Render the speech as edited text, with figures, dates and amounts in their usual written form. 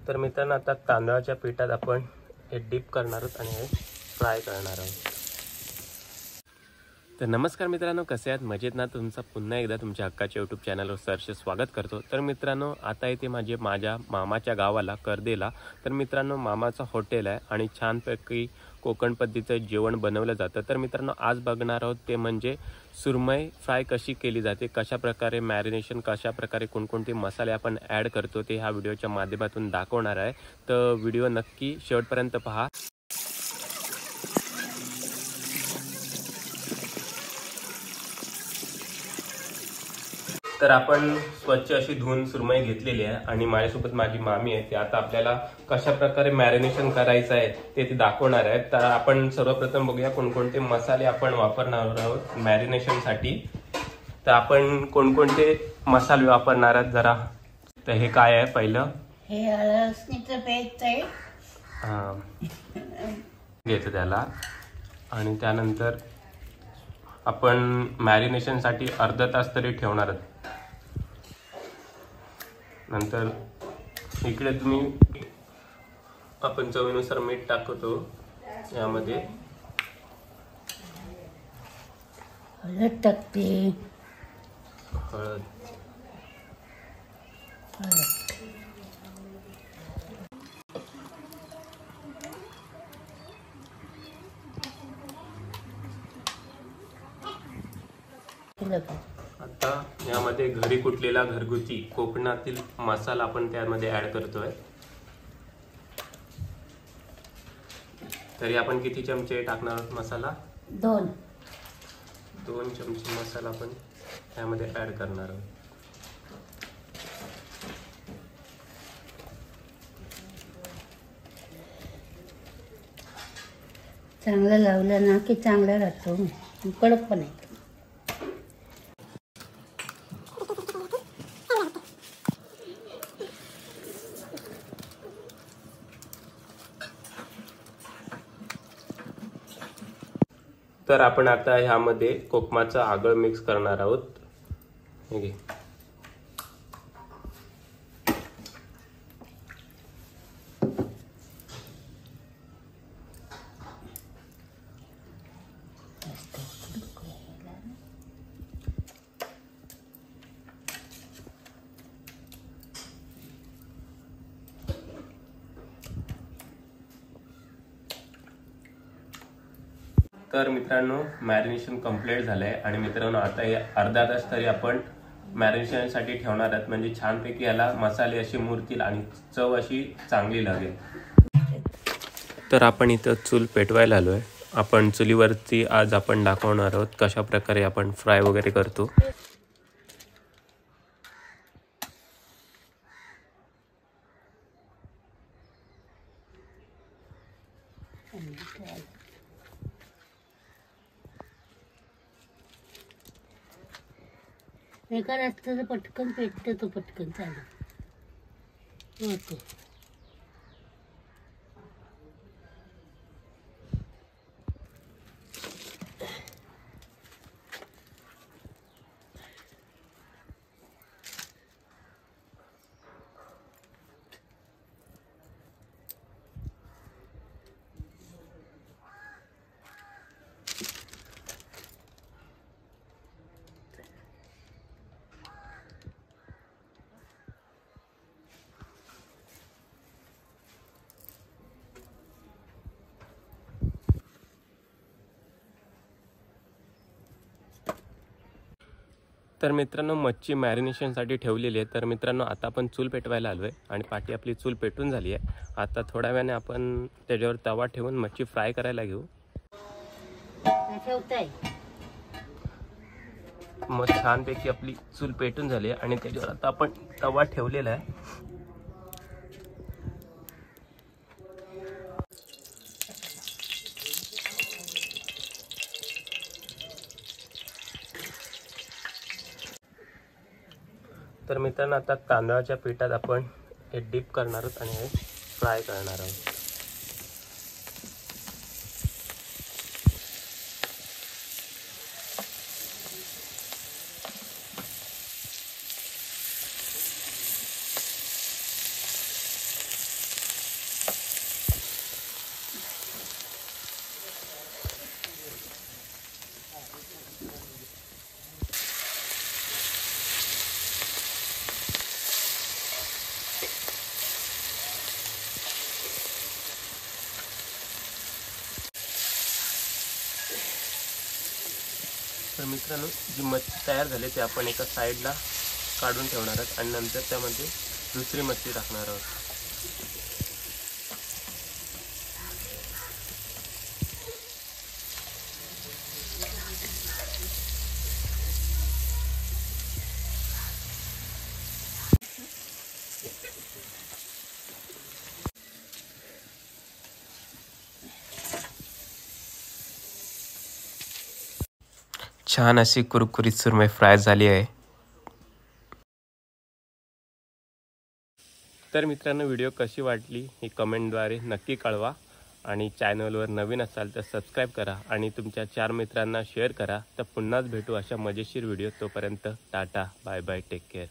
तर मित्रांनो आता तांदळाच्या पिठात आपण हे डीप करणार आहोत आणि हे फ्राय करणार आहोत। तर नमस्कार मित्रांनो, कसे आहात? मजेत ना? तुमचा पुन्हा एकदा तुमच्या हक्काच्या यूट्यूब चॅनलवर सहर्ष स्वागत करतो। तर मित्रांनो आता इथे माझ्या मामाच्या गावाला करदेला तर मित्रांनो मामाचं हॉटेल आहे आणि छानपैकी कोकण पद्धतीचं जेवण बनवलं जातं। तर मित्रांनो आज बघणार आहोत ते म्हणजे सुरमई फ्राय कशी केली जाते, कशा प्रकारे मॅरिनेशन, कशा प्रकारे कोणकोणते मसाले आपण ॲड करतो ते ह्या व्हिडिओच्या माध्यमातून दाखवणार आहे। तर व्हिडिओ नक्की शेवटपर्यंत पहा। तर आपण स्वच्छ अशी धुवून सुरमई घेतलेली आहे आणि माझ्यासोबत माझी मामी आहे। ते आता आपल्याला कशा प्रकारे मॅरिनेशन करायचं आहे ते दाखवणार आहेत। तर आपण सर्वप्रथम बघूया कोणकोणते मसाले आपण वापरणार आहोत मॅरिनेशनसाठी। तर आपण कोणकोणते मसाले वापरणार आहोत जरा, तर हे काय आहे? पहिलं हे लसणीचं पेस्ट आहे, घ्यायचं त्याला आणि त्यानंतर आपण मॅरिनेशनसाठी अर्धा तास तरी ठेवणार आहोत। नंतर इकडे तुम्ही आपण चवीनुसार मीठ टाकतो यामध्ये, हळद टाकते, हळद, आता यामध्ये घरी कुटलेला घरगुती कोकणातील मसाला आपण त्यामध्ये ऍड करतोय। तरी आपण किती चमचे टाकणार आहोत मसाला? 2 चमचे मसाला आपण त्यामध्ये ऍड करणार आहोत। चांगलं लावलं ना की चांगला राहतो, कडक पण आहे। तर आपण आता ह्यामध्ये कोकमाचं आगळ मिक्स करणार आहोत। हे घे, तर मित्रांनो मॅरिनेशन कंप्लीट झालंय आणि मित्रांनो आता हे अर्धा तास तरी आपण मॅरिनेशनसाठी ठेवणार आहोत, म्हणजे छानपैकी याला मसाले असे मुरतील आणि चव अशी चांगली लागेल। तर आपण इथं चूल पेटवायला आलोय। आपण चुलीवरती आज आपण दाखवणार आहोत कशा प्रकारे आपण फ्राय वगैरे करतो। एका रस्त्याचं पटकन पेटतं, तो पटकन चालू होतो। तर मित्रांनो मच्छी मॅरिनेशनसाठी ठेवलेली आहे। तर मित्रांनो आता आपण चूल पेटवायला आलोय आणि पाठी आपली चूल पेटून झाली आहे। आता थोड्या वेळाने आपण त्याच्यावर तवा ठेवून मच्छी फ्राय करायला घेऊ। मग छानपैकी आपली चूल पेटून झाली आहे आणि त्याच्यावर आता आपण तवा ठेवलेला आहे। तर मित्रांनो आता तांदळाच्या पिठात आपण हे डीप करणार आहोत आणि हे फ्राय करणार आहोत। मित्रांनो, जी मच्छी तयार झाली ते आपण एका साईडला काढून ठेवणार आहोत आणि नंतर त्यामध्ये दुसरी मच्छी टाकणार आहोत. छान अशी कुरकुरीत सुरमई फ्राय झाली आहे. तर मित्रांनो, व्हिडिओ कशी वाटली ही कमेंटद्वारे नक्की कळवा आणि चॅनलवर नवीन असाल तर सबस्क्राईब करा आणि तुमच्या 4 मित्रांना शेअर करा. तर पुन्हाच भेटू अशा मजेशीर व्हिडिओ. तोपर्यंत टाटा, बाय बाय, टेक केअर.